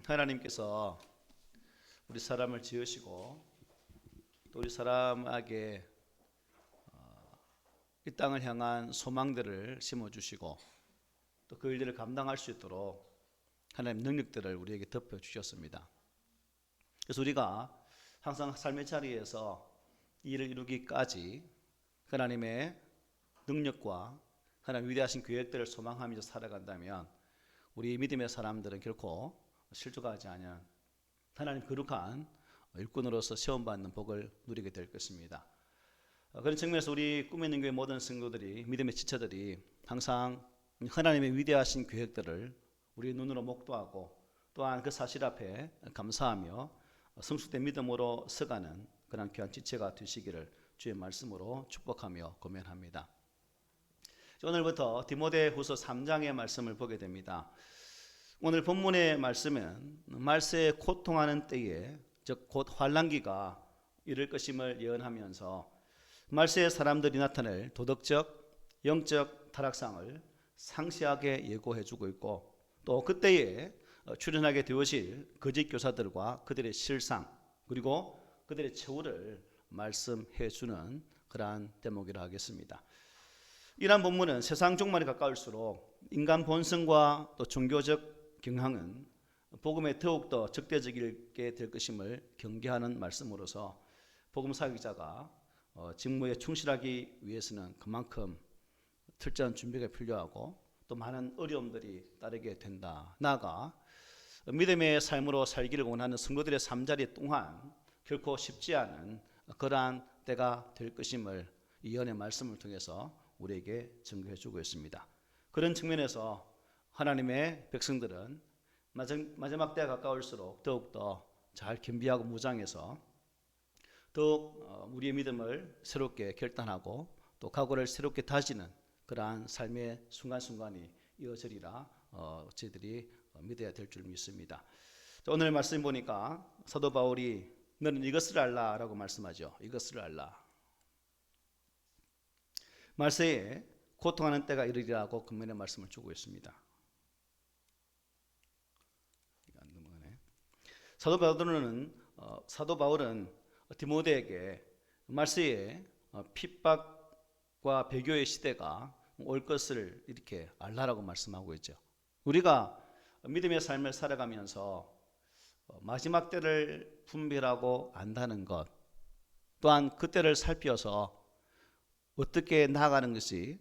하나님께서 우리 사람을 지으시고 또 우리 사람에게 이 땅을 향한 소망들을 심어주시고 또 그 일들을 감당할 수 있도록 하나님 능력들을 우리에게 덮어주셨습니다. 그래서 우리가 항상 삶의 자리에서 이 일을 이루기까지 하나님의 능력과 하나님 위대하신 계획들을 소망하면서 살아간다면 우리 믿음의 사람들은 결코 실족하지 않은 하나님 거룩한 일꾼으로서 시험받는 복을 누리게 될 것입니다. 그런 측면에서 우리 꿈의 능교의 모든 성도들이, 믿음의 지체들이 항상 하나님의 위대하신 계획들을 우리 눈으로 목도하고 또한 그 사실 앞에 감사하며 성숙된 믿음으로 서가는 그런 귀한 지체가 되시기를 주의 말씀으로 축복하며 고면합니다. 오늘부터 디모데후서 3장의 말씀을 보게 됩니다. 오늘 본문의 말씀은 말세에 고통하는 때에, 즉 곧 환난기가 이를 것임을 예언하면서 말세의 사람들이 나타낼 도덕적, 영적 타락상을 상세하게 예고해주고 있고, 또 그때에 출현하게 되어질 거짓 교사들과 그들의 실상, 그리고 그들의 처우를 말씀해주는 그러한 대목이라 하겠습니다. 이러한 본문은 세상 종말에 가까울수록 인간 본성과 또 종교적 경향은 복음에 더욱더 적대적이게 될 것임을 경계하는 말씀으로서 복음 사역자가 직무에 충실하기 위해서는 그만큼 철저한 준비가 필요하고 또 많은 어려움들이 따르게 된다. 나아가 믿음의 삶으로 살기를 원하는 성도들의 삶자리 또한 결코 쉽지 않은 그러한 때가 될 것임을 이 예언의 말씀을 통해서 우리에게 증거해 주고 있습니다. 그런 측면에서 하나님의 백성들은 마지막 때가 가까울수록 더욱더 잘 겸비하고 무장해서 더욱 우리의 믿음을 새롭게 결단하고 또 각오를 새롭게 다지는 그러한 삶의 순간순간이 이어지리라 저희들이 믿어야 될 줄 믿습니다. 오늘 말씀 보니까 사도 바울이 너는 이것을 알라 라고 말씀하죠. 이것을 알라. 말세에 고통하는 때가 이르리라고 근면의 말씀을 주고 있습니다. 사도 바울은 디모데에게 말세에 핍박과 배교의 시대가 올 것을 이렇게 알라라고 말씀하고 있죠. 우리가 믿음의 삶을 살아가면서 마지막 때를 분별하고 안다는 것, 또한 그때를 살펴서 어떻게 나아가는 것이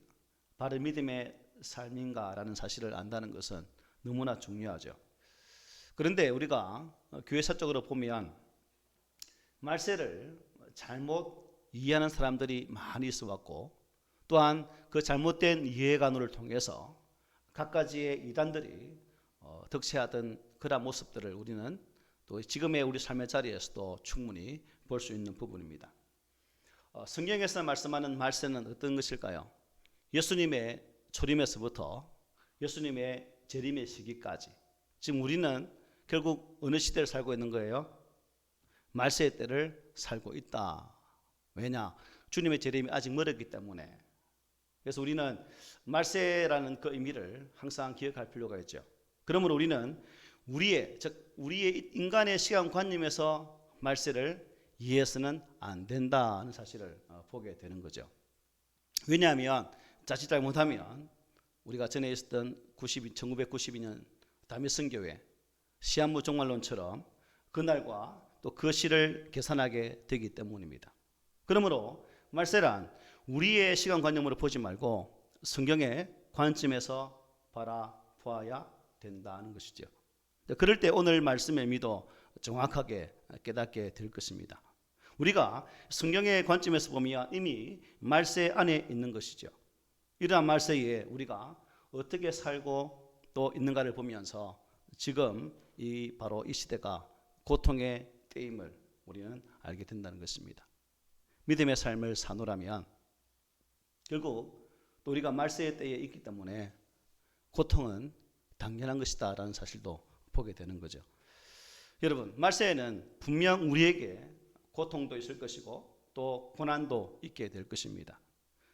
바른 믿음의 삶인가라는 사실을 안다는 것은 너무나 중요하죠. 그런데 우리가 교회 사적으로 보면 말세를 잘못 이해하는 사람들이 많이 있어 왔고, 또한 그 잘못된 이해관으를 통해서 갖가지의 이단들이 득세하던 그런 모습들을 우리는 또 지금의 우리 삶의 자리에서도 충분히 볼 수 있는 부분입니다. 성경에서 말씀하는 말세는 어떤 것일까요? 예수님의 초림에서부터 예수님의 재림의 시기까지, 지금 우리는 결국 어느 시대를 살고 있는 거예요? 말세의 때를 살고 있다. 왜냐? 주님의 재림이 아직 멀었기 때문에. 그래서 우리는 말세라는 그 의미를 항상 기억할 필요가 있죠. 그러므로 우리는 우리의 인간의 시간관념에서 말세를 이해해서는 안 된다는 사실을 보게 되는 거죠. 왜냐하면 자칫 잘못하면 우리가 전에 있었던 1992년 다메슨교회 시한부 종말론처럼 그날과 또 그 시를 계산하게 되기 때문입니다. 그러므로 말세란 우리의 시간관념으로 보지 말고 성경의 관점에서 바라보아야 된다는 것이죠. 그럴 때 오늘 말씀의 의미도 정확하게 깨닫게 될 것입니다. 우리가 성경의 관점에서 보면 이미 말세 안에 있는 것이죠. 이러한 말세에 우리가 어떻게 살고 또 있는가를 보면서 지금 바로 이 시대가 고통의 때임을 우리는 알게 된다는 것입니다. 믿음의 삶을 사노라면 결국 또 우리가 말세의 때에 있기 때문에 고통은 당연한 것이다 라는 사실도 보게 되는 거죠. 여러분, 말세에는 분명 우리에게 고통도 있을 것이고 또 고난도 있게 될 것입니다.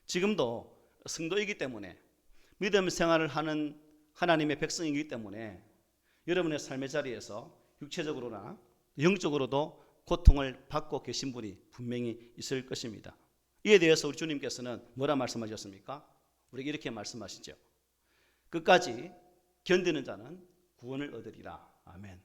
지금도 성도이기 때문에 믿음 생활을 하는 하나님의 백성이기 때문에 여러분의 삶의 자리에서 육체적으로나 영적으로도 고통을 받고 계신 분이 분명히 있을 것입니다. 이에 대해서 우리 주님께서는 뭐라 말씀하셨습니까? 우리에게 이렇게 말씀하시죠. 끝까지 견디는 자는 구원을 얻으리라. 아멘.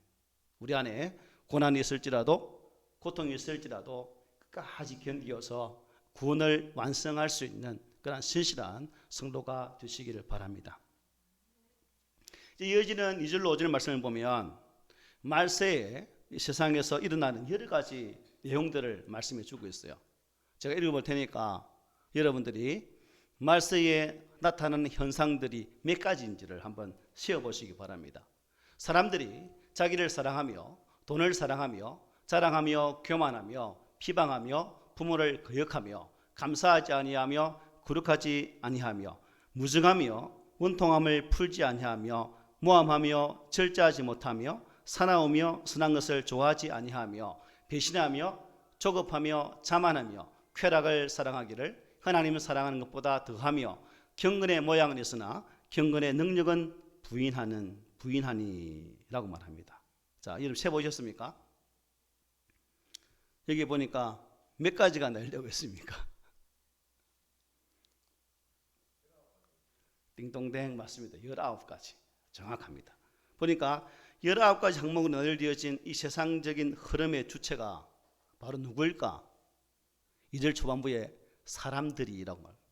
우리 안에 고난이 있을지라도 고통이 있을지라도 끝까지 견디어서 구원을 완성할 수 있는 그런 신실한 성도가 되시기를 바랍니다. 이어지는 2절로 5절 말씀을 보면 말세에 세상에서 일어나는 여러 가지 내용들을 말씀해 주고 있어요. 제가 읽어볼 테니까 여러분들이 말세에 나타나는 현상들이 몇 가지인지를 한번 세어보시기 바랍니다. 사람들이 자기를 사랑하며 돈을 사랑하며 자랑하며 교만하며 비방하며 부모를 거역하며 감사하지 아니하며 거룩하지 아니하며 무증하며 원통함을 풀지 아니하며 모함하며 절제하지 못하며 사나우며 선한 것을 좋아하지 아니하며 배신하며 조급하며 자만하며 쾌락을 사랑하기를 하나님을 사랑하는 것보다 더하며 경건의 모양은 있으나 경건의 능력은 부인하니라고 말합니다. 자, 여러분 세보셨습니까? 여기 보니까 몇 가지가 나오려고 했습니까? 띵동댕 맞습니다. 19가지 정확합니다. 보니까 19가지 항목으로 나열되어진 이 세상적인 흐름의 주체가 바로 누구일까? 2절 초반부에 사람들이라고 말합니다.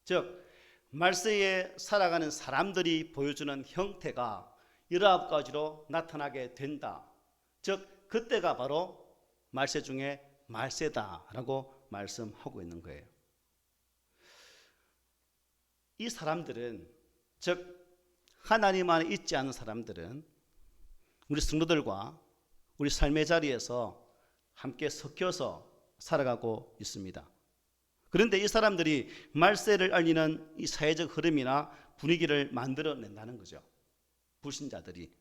즉 말세에 살아가는 사람들이 보여주는 형태가 19가지로 나타나게 된다. 즉 그때가 바로 말세 중에 말세다라고 말씀하고 있는 거예요. 이 사람들은 즉 하나님 안에 있지 않은 사람들은 우리 성도들과 우리 삶의 자리에서 함께 섞여서 살아가고 있습니다. 그런데 이 사람들이 말세를 알리는 이 사회적 흐름이나 분위기를 만들어낸다는 거죠. 불신자들이.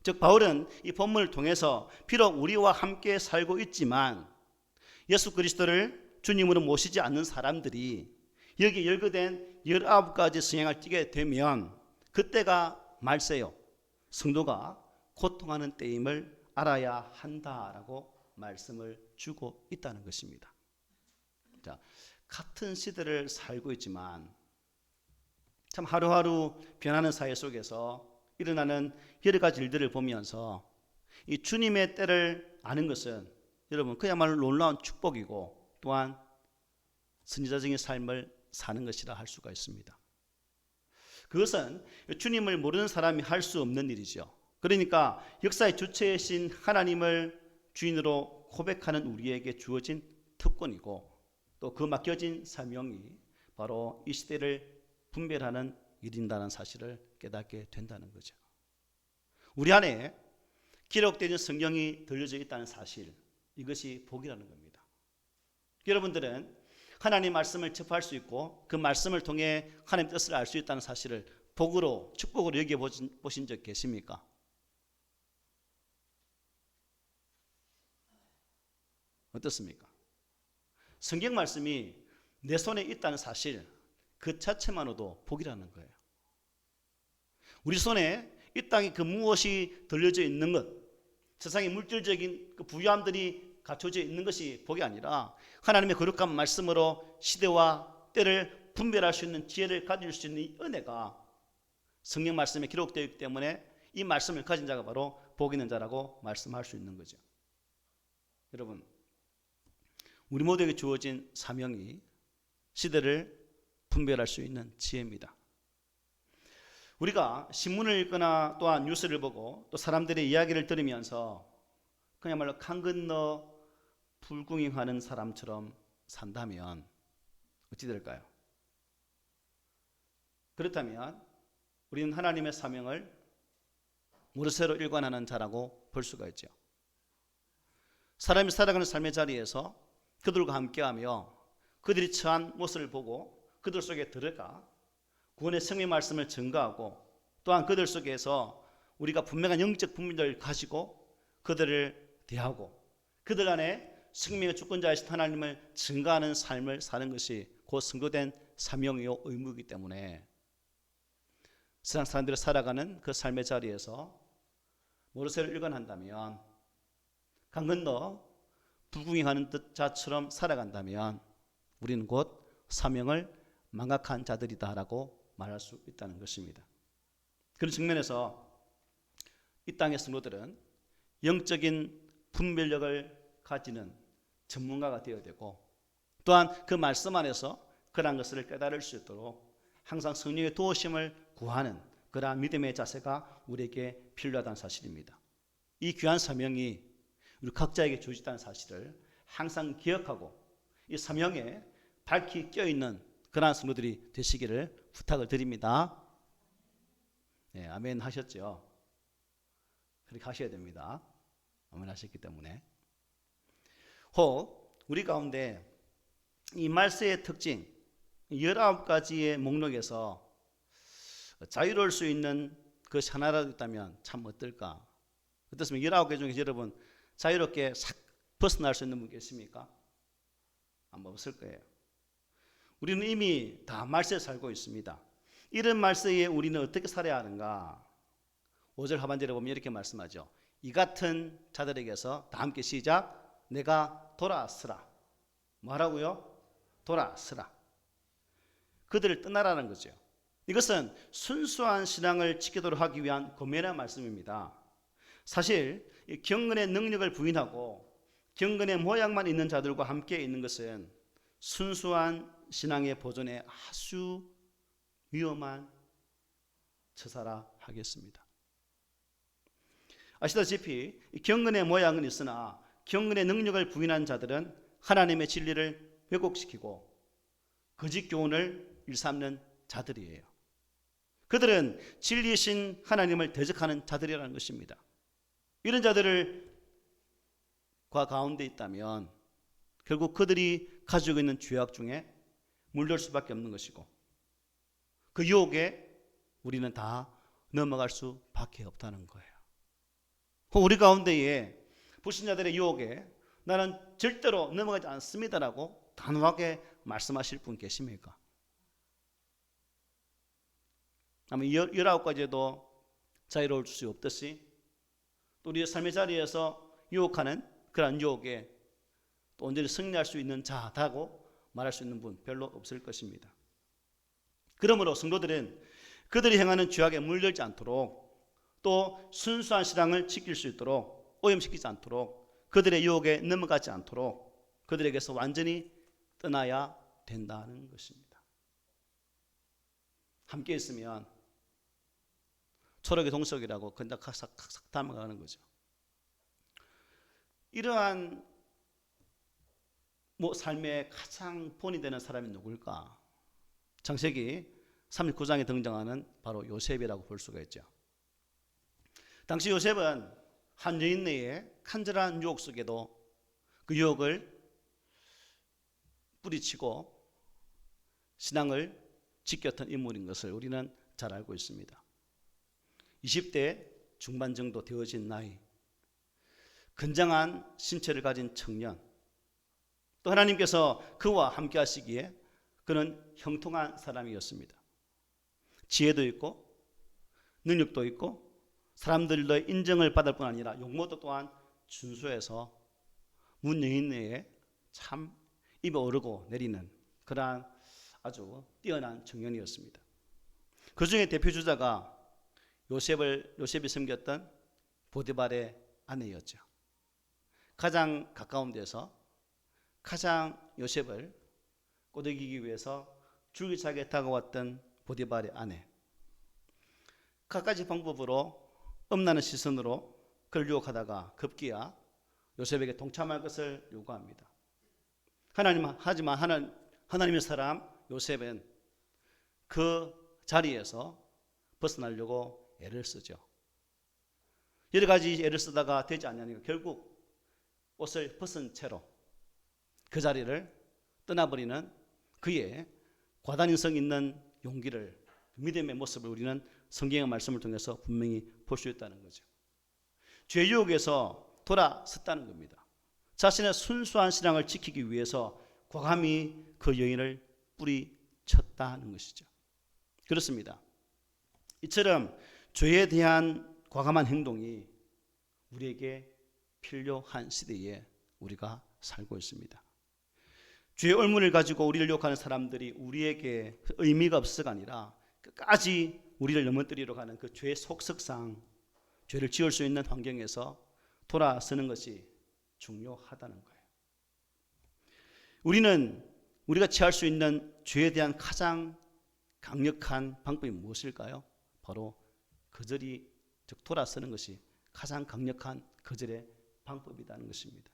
즉 바울은 이 본문을 통해서 비록 우리와 함께 살고 있지만 예수 그리스도를 주님으로 모시지 않는 사람들이 여기 열거된 19가지 성향을 띠게 되면 그때가 말세요. 성도가 고통하는 때임을 알아야 한다라고 말씀을 주고 있다는 것입니다. 자, 같은 시대를 살고 있지만 참 하루하루 변하는 사회 속에서 일어나는 여러 가지 일들을 보면서 이 주님의 때를 아는 것은 여러분 그야말로 놀라운 축복이고 또한 선지자적인 삶을 사는 것이라 할 수가 있습니다. 그것은 주님을 모르는 사람이 할 수 없는 일이죠. 그러니까 역사의 주체이신 하나님을 주인으로 고백하는 우리에게 주어진 특권이고 또 그 맡겨진 사명이 바로 이 시대를 분별하는 일인다는 사실을 깨닫게 된다는 거죠. 우리 안에 기록되는 성경이 들려져 있다는 사실, 이것이 복이라는 겁니다. 여러분들은 하나님 말씀을 접할 수 있고 그 말씀을 통해 하나님 뜻을 알 수 있다는 사실을 복으로, 축복으로 여겨보신 적 계십니까? 어떻습니까? 성경 말씀이 내 손에 있다는 사실 그 자체만으로도 복이라는 거예요. 우리 손에 이 땅에 그 무엇이 들려져 있는 것, 세상의 물질적인 그 부유함들이 갖춰져 있는 것이 복이 아니라 하나님의 거룩한 말씀으로 시대와 때를 분별할 수 있는 지혜를 가질 수 있는 이 은혜가 성경 말씀에 기록되어 있기 때문에 이 말씀을 가진 자가 바로 복 있는 자라고 말씀할 수 있는 거죠. 여러분, 우리 모두에게 주어진 사명이 시대를 분별할 수 있는 지혜입니다. 우리가 신문을 읽거나 또한 뉴스를 보고 또 사람들의 이야기를 들으면서 그야말로 강 건너 불궁잉하는 사람처럼 산다면 어찌 될까요? 그렇다면 우리는 하나님의 사명을 무릇새로 일관하는 자라고 볼 수가 있죠. 사람이 살아가는 삶의 자리에서 그들과 함께하며 그들이 처한 모습을 보고 그들 속에 들어가 구원의 생명 말씀을 전가하고 또한 그들 속에서 우리가 분명한 영적 분별을 가지고 그들을 대하고 그들 안에 생명의 주권자이신 하나님을 증거하는 삶을 사는 것이 곧 선고된 사명이요 의무이기 때문에 세상 사람들이 살아가는 그 삶의 자리에서 모르세를 일관한다면, 강 건너 불구경 하는 자처럼 살아간다면 우리는 곧 사명을 망각한 자들이다라고 말할 수 있다는 것입니다. 그런 측면에서 이 땅의 성도들은 영적인 분별력을 가지는 전문가가 되어야 되고, 또한 그 말씀 안에서 그러한 것을 깨달을 수 있도록 항상 성령의 도우심을 구하는 그러한 믿음의 자세가 우리에게 필요하다는 사실입니다. 이 귀한 사명이 우리 각자에게 주어졌다는 사실을 항상 기억하고 이 사명에 밝히 껴있는 그러한 성도들이 되시기를 부탁을 드립니다. 네, 아멘 하셨죠? 그렇게 하셔야 됩니다. 아멘 하셨기 때문에. 혹 우리 가운데 이 말세의 특징 19가지의 목록에서 자유로울 수 있는 것이 하나라도 있다면 참 어떨까? 어떻습니까? 19개 중에서 여러분 자유롭게 싹 벗어날 수 있는 분 계십니까? 아마 없을 거예요. 우리는 이미 다 말세에 살고 있습니다. 이런 말세에 우리는 어떻게 살아야 하는가? 5절 하반절에 보면 이렇게 말씀하죠. 이 같은 자들에게서 다 함께 시작. 내가 돌아서라. 뭐라고요? 돌아서라. 그들을 떠나라는 거죠. 이것은 순수한 신앙을 지키도록 하기 위한 고면한 말씀입니다. 사실 경건의 능력을 부인하고 경건의 모양만 있는 자들과 함께 있는 것은 순수한 신앙의 보존에 아주 위험한 처사라 하겠습니다. 아시다시피 경건의 모양은 있으나 경건의 능력을 부인한 자들은 하나님의 진리를 왜곡시키고 거짓 교훈을 일삼는 자들이에요. 그들은 진리이신 하나님을 대적하는 자들이라는 것입니다. 이런 자들을 가운데 있다면 결국 그들이 가지고 있는 죄악 중에 물들 수밖에 없는 것이고 그 유혹에 우리는 다 넘어갈 수밖에 없다는 거예요. 우리 가운데에 불신자들의 유혹에 나는 절대로 넘어가지 않습니다라고 단호하게 말씀하실 분 계십니까? 아마 19가지에도 자유로울 수 없듯이 또 우리의 삶의 자리에서 유혹하는 그런 유혹에 또 온전히 승리할 수 있는 자다고 말할 수 있는 분 별로 없을 것입니다. 그러므로 성도들은 그들이 행하는 죄악에 물들지 않도록 또 순수한 신앙을 지킬 수 있도록 오염시키지 않도록 그들의 유혹에 넘어가지 않도록 그들에게서 완전히 떠나야 된다는 것입니다. 함께 있으면 초록의 동석이라고 건작 싹싹 담아가는 거죠. 이러한 삶의 가장 본이 되는 사람이 누굴까? 창세기 39장에 등장하는 바로 요셉이라고 볼 수가 있죠. 당시 요셉은 한 여인네의 간절한 유혹 속에도 그 유혹을 뿌리치고 신앙을 지켰던 인물인 것을 우리는 잘 알고 있습니다. 20대 중반 정도 되어진 나이, 건장한 신체를 가진 청년, 또 하나님께서 그와 함께 하시기에 그는 형통한 사람이었습니다. 지혜도 있고 능력도 있고 사람들의 인정을 받을 뿐 아니라 용모도 또한 준수해서 문여인내에 참 입에 오르고 내리는 그러한 아주 뛰어난 청년이었습니다. 그 중에 대표주자가 요셉이 섬겼던 보디발의 아내였죠. 가장 가까운 데서 가장 요셉을 꼬드기기 위해서 줄기차게 다가왔던 보디발의 아내. 갖가지 방법으로 엄나는 시선으로 그를 유혹하다가 급기야 요셉에게 동참할 것을 요구합니다. 하지만 하나님의 사람 요셉은 그 자리에서 벗어나려고 애를 쓰죠. 여러 가지 애를 쓰다가 되지 않으니까 결국 옷을 벗은 채로 그 자리를 떠나버리는 그의 과단인성 있는 용기를, 믿음의 모습을 우리는 성경의 말씀을 통해서 분명히 볼 수 있다는 거죠. 죄 유혹에서 돌아섰다는 겁니다. 자신의 순수한 신앙을 지키기 위해서 과감히 그 여인을 뿌리쳤다는 것이죠. 그렇습니다. 이처럼 죄에 대한 과감한 행동이 우리에게 필요한 시대에 우리가 살고 있습니다. 죄의 얼물을 가지고 우리를 욕하는 사람들이 우리에게 의미가 없어가 아니라 끝까지 우리를 넘어뜨리러 가는 그 죄의 속성상 죄를 지을 수 있는 환경에서 돌아서는 것이 중요하다는 거예요. 우리가 취할 수 있는 죄에 대한 가장 강력한 방법이 무엇일까요? 바로 거절이, 즉 돌아서는 것이 가장 강력한 거절의 방법이라는 것입니다.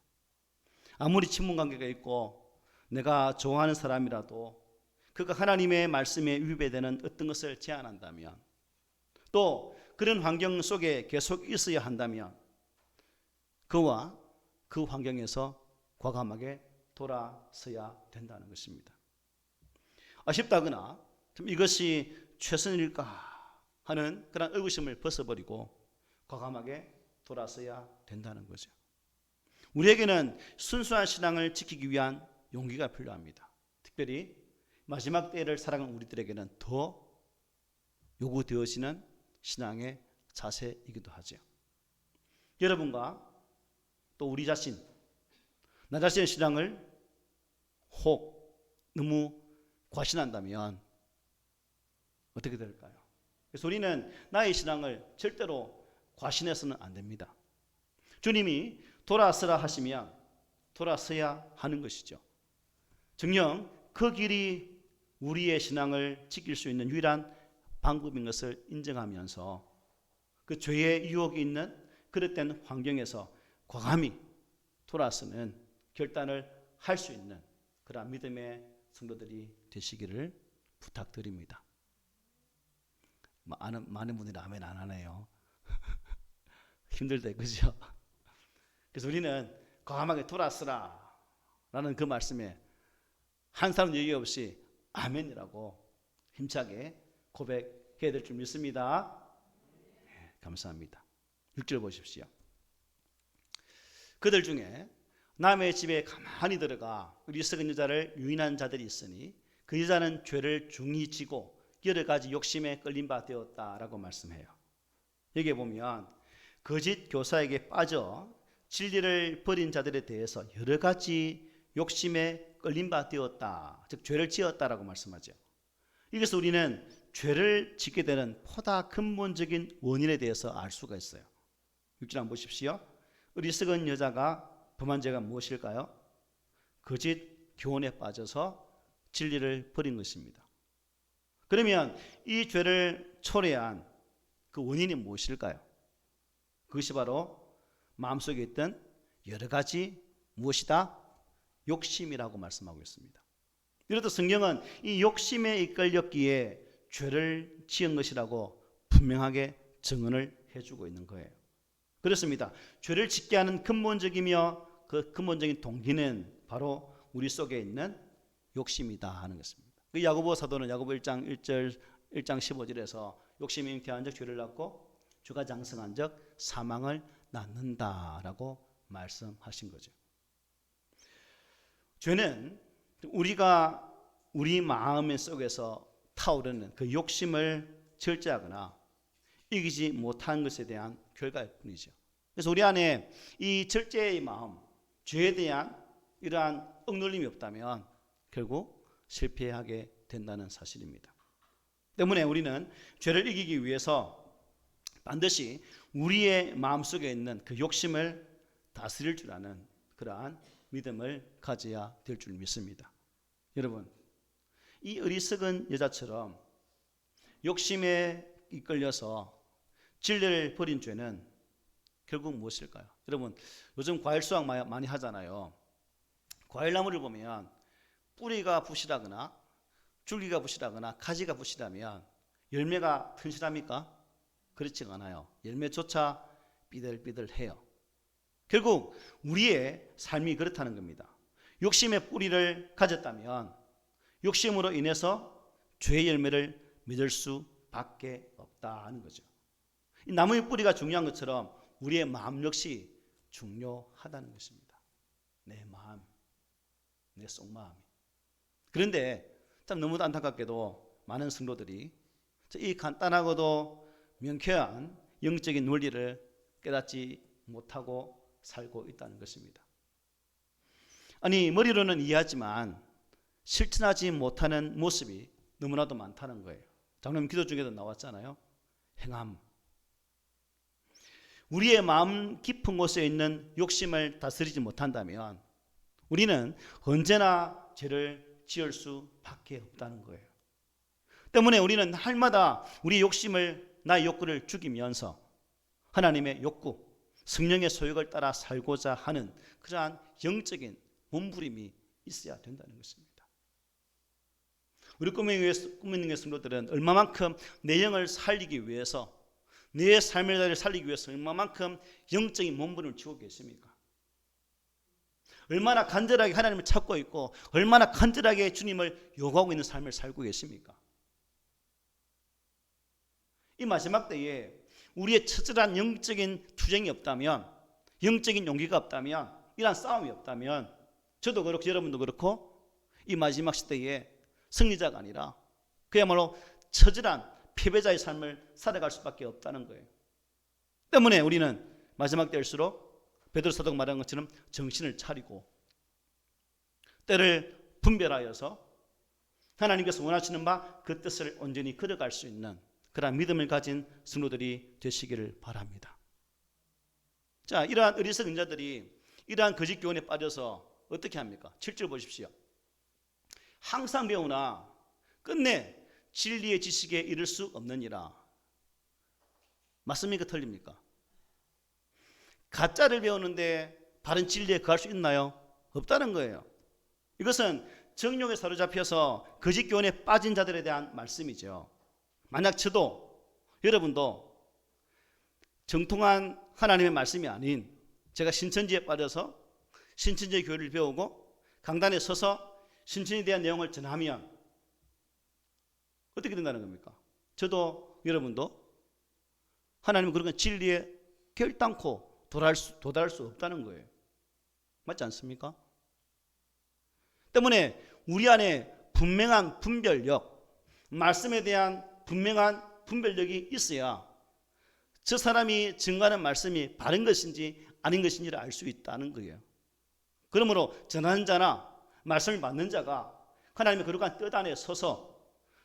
아무리 친분 관계가 있고 내가 좋아하는 사람이라도 그가 하나님의 말씀에 위배되는 어떤 것을 제안한다면, 또 그런 환경 속에 계속 있어야 한다면 그와 그 환경에서 과감하게 돌아서야 된다는 것입니다. 아쉽다거나 좀 이것이 최선일까 하는 그런 의구심을 벗어버리고 과감하게 돌아서야 된다는 거죠. 우리에게는 순수한 신앙을 지키기 위한 용기가 필요합니다. 특별히 마지막 때를 살아가는 우리들에게는 더 요구되어지는 신앙의 자세이기도 하죠. 여러분과 또 우리 자신, 나 자신의 신앙을 혹 너무 과신한다면 어떻게 될까요? 그래서 우리는 나의 신앙을 절대로 과신해서는 안 됩니다. 주님이 돌아서라 하시면 돌아서야 하는 것이죠. 정녕 그 길이 우리의 신앙을 지킬 수 있는 유일한 방법인 것을 인정하면서 그 죄의 유혹이 있는 그릇된 환경에서 과감히 돌아서는 결단을 할 수 있는 그러한 믿음의 성도들이 되시기를 부탁드립니다. 많은 분들이 아멘 안 하네요. 힘들대, 그죠? 그래서 우리는 과감하게 돌아서라 라는 그 말씀에 한 사람 얘기 없이 아멘이라고 힘차게 고백해야 될 줄 믿습니다. 네, 감사합니다. 6절 보십시오. 그들 중에 남의 집에 가만히 들어가 어리석은 여자를 유인한 자들이 있으니 그 여자는 죄를 중히 지고 여러 가지 욕심에 끌린 바 되었다라고 말씀해요. 여기에 보면 거짓 교사에게 빠져 진리를 버린 자들에 대해서 여러 가지 욕심에 끌린 바 되었다, 즉 죄를 지었다라고 말씀하죠. 여기서 우리는 죄를 짓게 되는 보다 근본적인 원인에 대해서 알 수가 있어요. 6절 한번 보십시오. 어리석은 여자가 범한 죄가 무엇일까요? 거짓 교훈에 빠져서 진리를 버린 것입니다. 그러면 이 죄를 초래한 그 원인이 무엇일까요? 그것이 바로 마음속에 있던 여러 가지 무엇이다? 욕심이라고 말씀하고 있습니다. 이렇듯 성경은 이 욕심에 이끌렸기에 죄를 지은 것이라고 분명하게 증언을 해주고 있는 거예요. 그렇습니다. 죄를 짓게 하는 근본적이며 그 근본적인 동기는 바로 우리 속에 있는 욕심이다 하는 것입니다. 그 야고보 사도는 야고보 1장 15절에서 욕심이 잉태한 적 죄를 낳고 죄가 장성한 적 사망을 낳는다라고 말씀하신 거죠. 죄는 우리가 우리 마음 속에서 타오르는 그 욕심을 절제하거나 이기지 못한 것에 대한 결과일 뿐이죠. 그래서 우리 안에 이 절제의 마음, 죄에 대한 이러한 억눌림이 없다면 결국 실패하게 된다는 사실입니다. 때문에 우리는 죄를 이기기 위해서 반드시 우리의 마음속에 있는 그 욕심을 다스릴 줄 아는 그러한 믿음을 가져야 될 줄 믿습니다. 여러분, 이 어리석은 여자처럼 욕심에 이끌려서 진리를 버린 죄는 결국 무엇일까요? 여러분, 요즘 과일 수확 많이 하잖아요. 과일나무를 보면 뿌리가 부실하거나 줄기가 부실하거나 가지가 부실하면 열매가 튼실합니까? 그렇지 않아요. 열매조차 삐들삐들해요. 결국 우리의 삶이 그렇다는 겁니다. 욕심의 뿌리를 가졌다면 욕심으로 인해서 죄의 열매를 맺을 수밖에 없다 하는 거죠. 이 나무의 뿌리가 중요한 것처럼 우리의 마음 역시 중요하다는 것입니다. 내 마음, 내 속마음이. 그런데 참 너무 안타깝게도 많은 성도들이 이 간단하고도 명쾌한 영적인 원리를 깨닫지 못하고 살고 있다는 것입니다. 아니, 머리로는 이해하지만 실천하지 못하는 모습이 너무나도 많다는 거예요. 장로님 기도 중에도 나왔잖아요. 행함. 우리의 마음 깊은 곳에 있는 욕심을 다스리지 못한다면 우리는 언제나 죄를 지을 수밖에 없다는 거예요. 때문에 우리는 날마다 우리 욕심을, 나의 욕구를 죽이면서 하나님의 욕구, 성령의 소욕을 따라 살고자 하는 그러한 영적인 몸부림이 있어야 된다는 것입니다. 우리 꿈있는 성도들은 얼마만큼 내 영을 살리기 위해서, 내 삶의 자리를 살리기 위해서 얼마만큼 영적인 몸부림을 치고 계십니까? 얼마나 간절하게 하나님을 찾고 있고 얼마나 간절하게 주님을 요구하고 있는 삶을 살고 계십니까? 이 마지막 때에 우리의 처절한 영적인 투쟁이 없다면, 영적인 용기가 없다면, 이러한 싸움이 없다면 저도 그렇고 여러분도 그렇고 이 마지막 시대에 승리자가 아니라 그야말로 처절한 패배자의 삶을 살아갈 수밖에 없다는 거예요. 때문에 우리는 마지막 때일수록 베드로 사도가 말한 것처럼 정신을 차리고 때를 분별하여서 하나님께서 원하시는 바 그 뜻을 온전히 걸어갈 수 있는 그러한 믿음을 가진 성도들이 되시기를 바랍니다. 자, 이러한 어리석은 자들이 이러한 거짓 교훈에 빠져서 어떻게 합니까? 7절 보십시오. 항상 배우나 끝내 진리의 지식에 이를 수 없느니라. 맞습니까? 틀립니까? 가짜를 배우는데 바른 진리에 거할 수 있나요? 없다는 거예요. 이것은 정욕에 사로잡혀서 거짓 교훈에 빠진 자들에 대한 말씀이죠. 만약 저도 여러분도 정통한 하나님의 말씀이 아닌 제가 신천지에 빠져서 신천지의 교리를 배우고 강단에 서서 신천지에 대한 내용을 전하면 어떻게 된다는 겁니까? 저도 여러분도 하나님은 그런 진리에 결단코 도달할 수 없다는 거예요. 맞지 않습니까? 때문에 우리 안에 분명한 분별력, 말씀에 대한 분명한 분별력이 있어야 저 사람이 증거하는 말씀이 바른 것인지 아닌 것인지를 알 수 있다는 거예요. 그러므로 전하는 자나 말씀을 받는 자가 하나님의 거룩한 뜻 안에 서서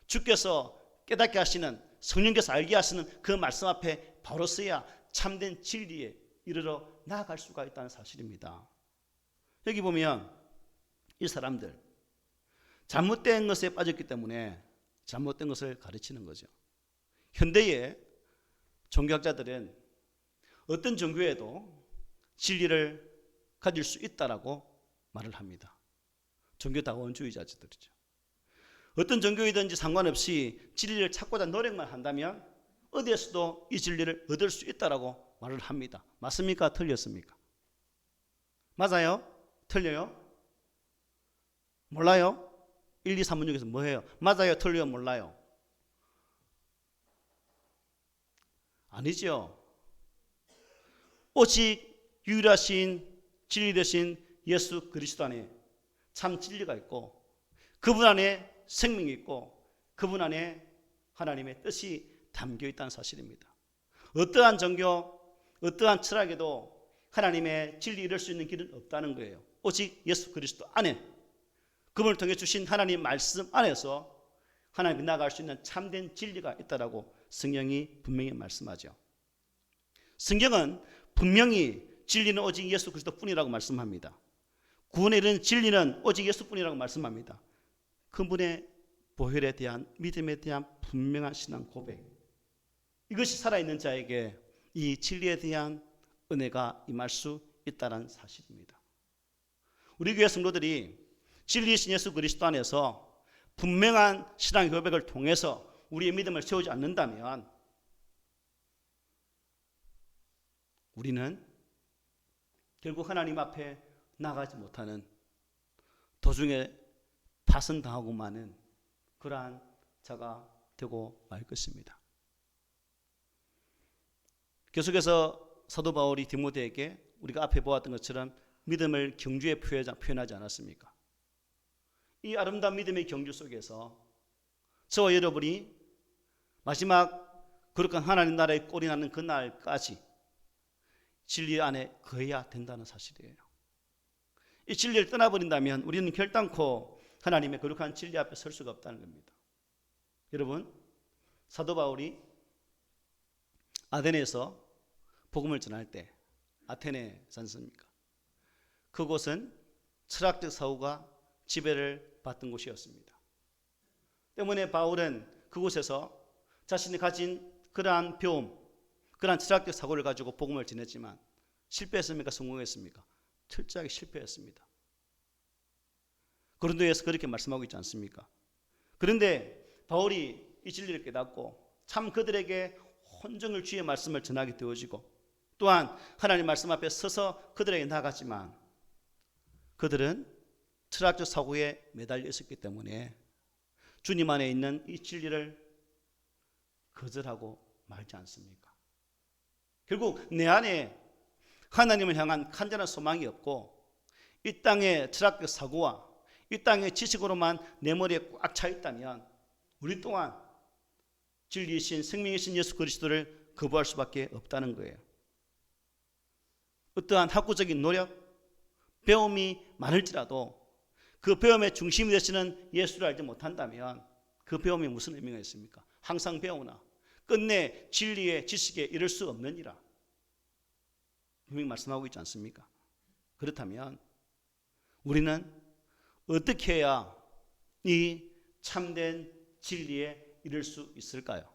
주께서 깨닫게 하시는, 성령께서 알게 하시는 그 말씀 앞에 바로 서야 참된 진리에 이르러 나아갈 수가 있다는 사실입니다. 여기 보면 이 사람들 잘못된 것에 빠졌기 때문에 잘못된 것을 가르치는 거죠. 현대의 종교학자들은 어떤 종교에도 진리를 가질 수 있다라고 말을 합니다. 종교다원주의자들이죠. 어떤 종교이든지 상관없이 진리를 찾고자 노력만 한다면 어디에서도 이 진리를 얻을 수 있다라고 말을 합니다. 맞습니까? 틀렸습니까? 맞아요? 틀려요? 몰라요? 1, 2, 3문 중에서 뭐예요? 맞아요? 틀려요? 몰라요? 아니죠. 오직 유일하신 진리 되신 예수 그리스도 안에 참 진리가 있고 그분 안에 생명이 있고 그분 안에 하나님의 뜻이 담겨 있다는 사실입니다. 어떠한 종교, 어떠한 철학에도 하나님의 진리에 이를 수 있는 길은 없다는 거예요. 오직 예수 그리스도 안에 그분을 통해 주신 하나님 말씀 안에서 하나님께 나아갈 수 있는 참된 진리가 있다라고 성경이 분명히 말씀하죠. 성경은 분명히 진리는 오직 예수 그리스도 뿐이라고 말씀합니다. 구원에 이르는 진리는 오직 예수 뿐이라고 말씀합니다. 그분의 보혈에 대한 믿음에 대한 분명한 신앙 고백, 이것이 살아있는 자에게 이 진리에 대한 은혜가 임할 수 있다는 사실입니다. 우리 교회 성도들이 진리이신 예수 그리스도 안에서 분명한 신앙 고백을 통해서 우리의 믿음을 세우지 않는다면 우리는 결국 하나님 앞에 나가지 못하는, 도중에 파선당하고 마는 그러한 자가 되고 말 것입니다. 계속해서 사도 바울이 디모데에게 우리가 앞에 보았던 것처럼 믿음을 경주에 표현하지 않았습니까? 이 아름다운 믿음의 경주 속에서 저와 여러분이 마지막 거룩한 하나님 나라의 꼴이 나는 그날까지 진리 안에 거해야 된다는 사실이에요. 이 진리를 떠나버린다면 우리는 결단코 하나님의 거룩한 진리 앞에 설 수가 없다는 겁니다. 여러분, 사도 바울이 아덴에서 복음을 전할 때, 아테네지 않습니까? 그곳은 철학적 사고가 지배를 받던 곳이었습니다. 때문에 바울은 그곳에서 자신이 가진 그러한 배움, 그러한 철학적 사고를 가지고 복음을 전했지만 실패했습니까? 성공했습니까? 철저하게 실패했습니다. 고린도에서 그렇게 말씀하고 있지 않습니까? 그런데 바울이 이 진리를 깨닫고 참 그들에게 혼정을 주의 말씀을 전하게 되어지고 또한 하나님 말씀 앞에 서서 그들에게 나아갔지만 그들은 철학적 사고에 매달려 있었기 때문에 주님 안에 있는 이 진리를 거절하고 말지 않습니까? 결국 내 안에 하나님을 향한 간절한 소망이 없고 이 땅의 철학적 사고와 이 땅의 지식으로만 내 머리에 꽉 차 있다면 우리 또한 진리이신 생명이신 예수 그리스도를 거부할 수밖에 없다는 거예요. 어떠한 학구적인 노력, 배움이 많을지라도 그 배움의 중심이 되시는 예수를 알지 못한다면 그 배움이 무슨 의미가 있습니까? 항상 배우나 끝내 진리의 지식에 이를 수 없느니라 분명히 말씀하고 있지 않습니까? 그렇다면 우리는 어떻게 해야 이 참된 진리에 이를 수 있을까요?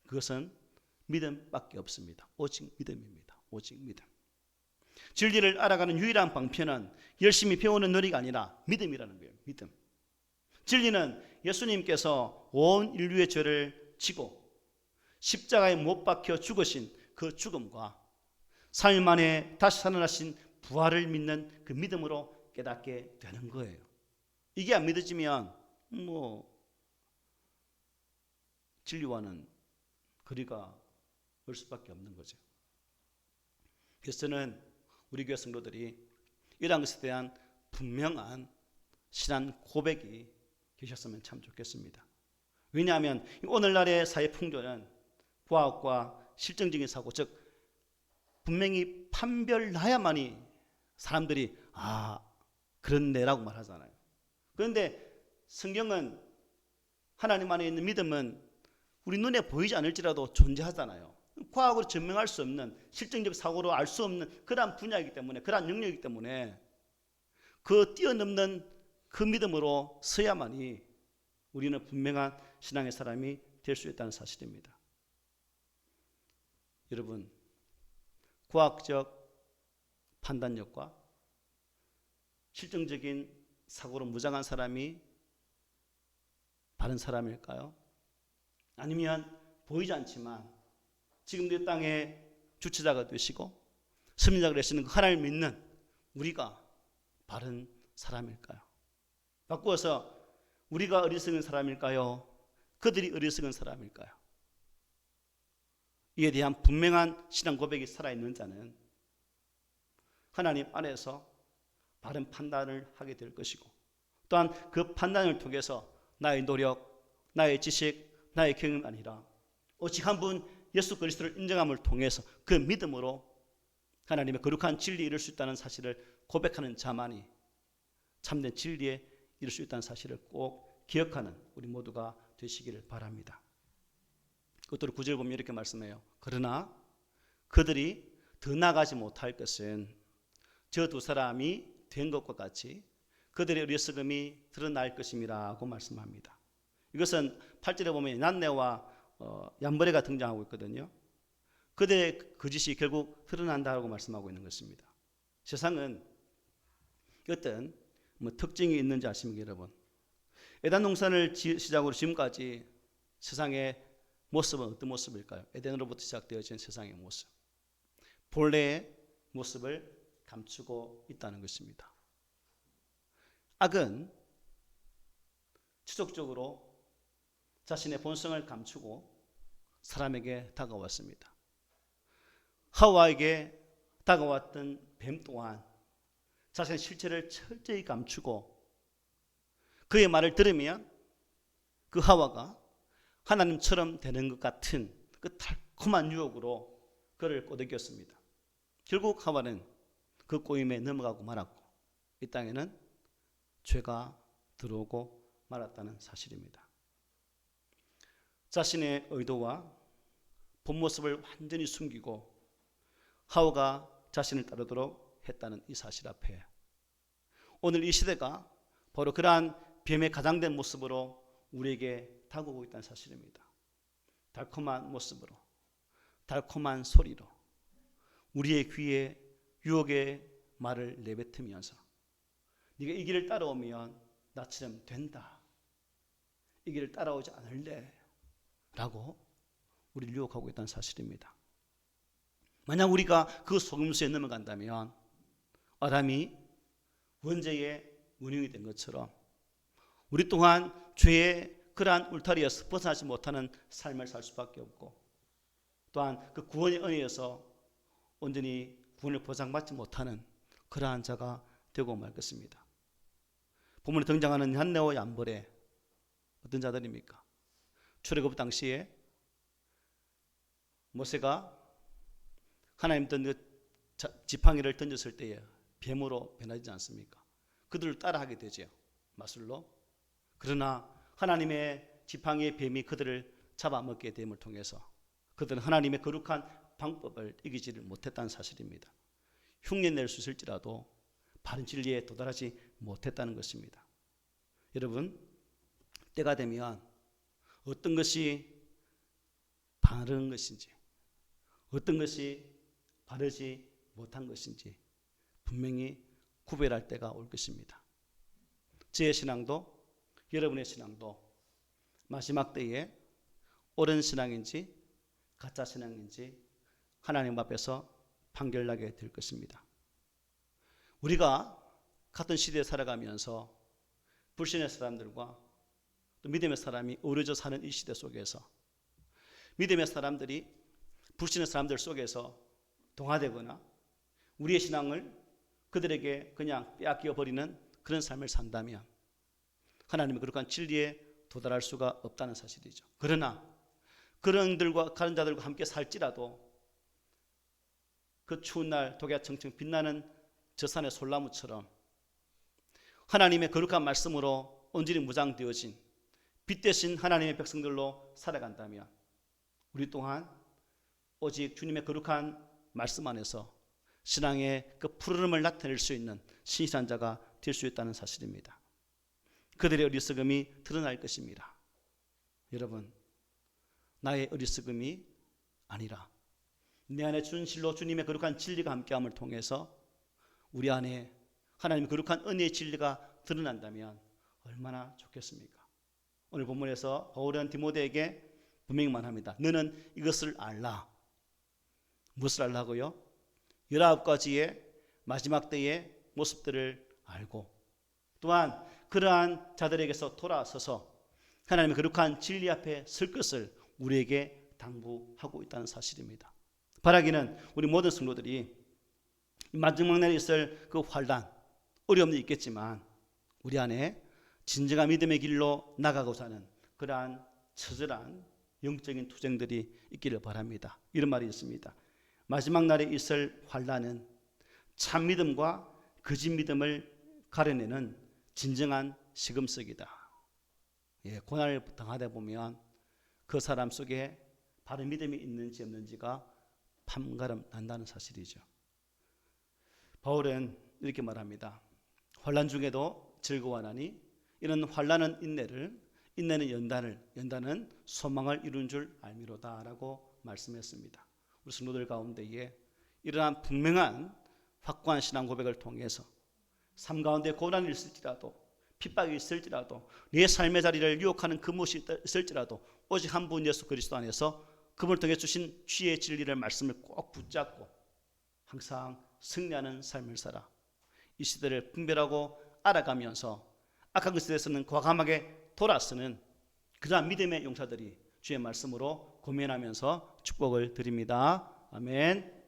그것은 믿음밖에 없습니다. 오직 믿음입니다. 오직 믿음. 진리를 알아가는 유일한 방편은 열심히 배우는 놀이가 아니라 믿음이라는 거예요. 믿음. 진리는 예수님께서 온 인류의 죄를 지고 십자가에 못 박혀 죽으신 그 죽음과 3일 만에 다시 살아나신 부활을 믿는 그 믿음으로 깨닫게 되는 거예요. 이게 안 믿어지면 진리와는 거리가 멀 수밖에 없는 거죠. 그래서 저는 우리 교회 성도들이 이러한 것에 대한 분명한 신앙 고백이 계셨으면 참 좋겠습니다. 왜냐하면 오늘날의 사회 풍조는 과학과 실증적인 사고, 즉 분명히 판별나야만이 사람들이 그렇네라고 말하잖아요. 그런데 성경은 하나님 안에 있는 믿음은 우리 눈에 보이지 않을지라도 존재하잖아요. 과학으로 증명할 수 없는 실증적 사고로 알 수 없는 그러한 분야이기 때문에 그러한 영역이기 때문에 그 뛰어넘는 그 믿음으로 서야만이 우리는 분명한 신앙의 사람이 될 수 있다는 사실입니다. 여러분, 과학적 판단력과 실증적인 사고로 무장한 사람이 바른 사람일까요? 아니면 보이지 않지만 지금도 이 땅의 주체자가 되시고 승리자가 되시는 그 하나님을 믿는 우리가 바른 사람일까요? 바꾸어서 우리가 어리석은 사람일까요? 그들이 어리석은 사람일까요? 이에 대한 분명한 신앙 고백이 살아있는 자는 하나님 안에서 바른 판단을 하게 될 것이고 또한 그 판단을 통해서 나의 노력, 나의 지식, 나의 경험이 아니라 오직 한 분 예수 그리스도를 인정함을 통해서 그 믿음으로 하나님의 거룩한 진리에 이룰 수 있다는 사실을 고백하는 자만이 참된 진리에 이룰 수 있다는 사실을 꼭 기억하는 우리 모두가 되시기를 바랍니다. 그것도 9절 보면 이렇게 말씀해요. 그러나 그들이 더 나아가지 못할 것은 저 두 사람이 된 것과 같이 그들의 어리석음이 드러날 것임이라고 말씀합니다. 이것은 8절에 보면 난내와 얀버레가 등장하고 있거든요. 그들의 거짓이 결국 드러난다고 말씀하고 있는 것입니다. 세상은 어떤 특징이 있는지 아십니까, 여러분? 에덴 동산을 시작으로 지금까지 세상의 모습은 어떤 모습일까요? 에덴으로부터 시작되어진 세상의 모습. 본래의 모습을 감추고 있다는 것입니다. 악은 지속적으로 자신의 본성을 감추고 사람에게 다가왔습니다. 하와에게 다가왔던 뱀 또한 자신의 실체를 철저히 감추고 그의 말을 들으면 그 하와가 하나님처럼 되는 것 같은 그 달콤한 유혹으로 그를 꼬드겼습니다. 결국 하와는 그 꼬임에 넘어가고 말았고 이 땅에는 죄가 들어오고 말았다는 사실입니다. 자신의 의도와 본 모습을 완전히 숨기고 하와가 자신을 따르도록 했다는 이 사실 앞에 오늘 이 시대가 바로 그러한 뱀의 가장된 모습으로 우리에게 다가오고 있다는 사실입니다. 달콤한 모습으로, 달콤한 소리로 우리의 귀에 유혹의 말을 내뱉으면서 네가 이 길을 따라오면 나처럼 된다. 이 길을 따라오지 않을래? 라고 우리를 유혹하고 있다는 사실입니다. 만약 우리가 그 속임수에 넘어간다면 아담이 원죄의 원흉이 된 것처럼 우리 또한 죄의 그러한 울타리에서 벗어나지 못하는 삶을 살 수밖에 없고 또한 그 구원의 은혜에서 온전히 구원을 보장받지 못하는 그러한 자가 되고 말 것입니다. 본문에 등장하는 얀네와 얀벌의 어떤 자들입니까? 출애굽 당시에 모세가 하나님 지팡이를 던졌을 때에 뱀으로 변하지 않습니까? 그들을 따라하게 되죠. 마술로. 그러나 하나님의 지팡이의 뱀이 그들을 잡아먹게 됨을 통해서 그들은 하나님의 거룩한 방법을 이기지를 못했다는 사실입니다. 흉내낼 수 있을지라도 바른 진리에 도달하지 못했다는 것입니다. 여러분, 때가 되면 어떤 것이 바른 것인지 어떤 것이 바르지 못한 것인지 분명히 구별할 때가 올 것입니다. 제 신앙도 여러분의 신앙도 마지막 때에 옳은 신앙인지 가짜 신앙인지 하나님 앞에서 판결나게 될 것입니다. 우리가 같은 시대에 살아가면서 불신의 사람들과 또 믿음의 사람이 어우러져 사는 이 시대 속에서 믿음의 사람들이 불신의 사람들 속에서 동화되거나 우리의 신앙을 그들에게 그냥 빼앗겨 버리는 그런 삶을 산다면 하나님의 거룩한 진리에 도달할 수가 없다는 사실이죠. 그러나 그런 자들과 함께 살지라도 그 추운 날 독야청청 빛나는 저 산의 솔나무처럼 하나님의 거룩한 말씀으로 온전히 무장되어진 빛 대신 하나님의 백성들로 살아간다면 우리 또한 오직 주님의 거룩한 말씀 안에서 신앙의 그 푸르름을 나타낼 수 있는 신실한 자가 될 수 있다는 사실입니다. 그들의 어리석음이 드러날 것입니다. 여러분, 나의 어리석음이 아니라 내 안에 준실로 주님의 거룩한 진리가 함께함을 통해서 우리 안에 하나님의 거룩한 은혜의 진리가 드러난다면 얼마나 좋겠습니까? 오늘 본문에서 바울은 디모데에게 분명히 말합니다. 너는 이것을 알라. 무엇을 알라고요? 19가지의 마지막 때의 모습들을 알고 또한 그러한 자들에게서 돌아서서 하나님의 거룩한 진리 앞에 설 것을 우리에게 당부하고 있다는 사실입니다. 바라기는 우리 모든 성도들이 마지막 날에 있을 그 환난, 어려움도 있겠지만 우리 안에 진정한 믿음의 길로 나가고자 하는 그러한 처절한 영적인 투쟁들이 있기를 바랍니다. 이런 말이 있습니다. 마지막 날에 있을 환난은 참 믿음과 거짓 믿음을 가려내는 진정한 시금석이다. 고난을 당하다 보면 그 사람 속에 바른 믿음이 있는지 없는지가 판가름 난다는 사실이죠. 바울은 이렇게 말합니다. 환난 중에도 즐거워하나니 이런 환난은 인내를, 인내는 연단은 소망을 이룬 줄 알미로다 라고 말씀했습니다. 우리 성도들 가운데에 이러한 분명한 확고한 신앙 고백을 통해서 삶 가운데 고난이 있을지라도 핍박이 있을지라도 내 삶의 자리를 유혹하는 그 무엇이 있을지라도 오직 한 분 예수 그리스도 안에서 그분을 통해 주신 주의 진리를 말씀을 꼭 붙잡고 항상 승리하는 삶을 살아 이 시대를 분별하고 알아가면서 악한 것에 대해서는 과감하게 돌아서는 그러한 믿음의 용사들이 주의 말씀으로 고민하면서 축복을 드립니다. 아멘.